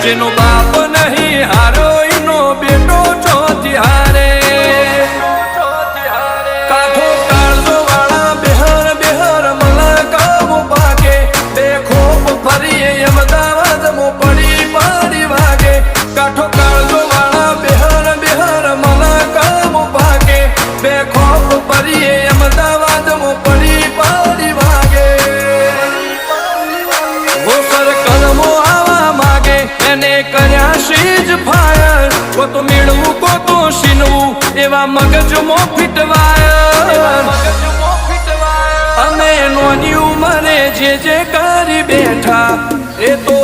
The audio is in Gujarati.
જેનો બાપ નહીં હારો એનો બેટો ચોથી હારે કાઠો કાળજો વાળા બેહર બેહર મલકામ પાકે બે ખોપ ફરીએ અમદાવાદ મો પડી પડી વાગે કાઠો કાળજો વાળા બેહર બેહર મલકામ પાકે બે ખોપ ફરીએ અમદાવાદ મો પડી પડી વાગે વો સર્કલમો આવા માગે એને કર્યા શીજ ફાયર કો તો મેળવું કો તો શીનવું એવા મગજમાં ફિટવાયર અમે નોની ઉંમરે જે કરી બેઠા એ તો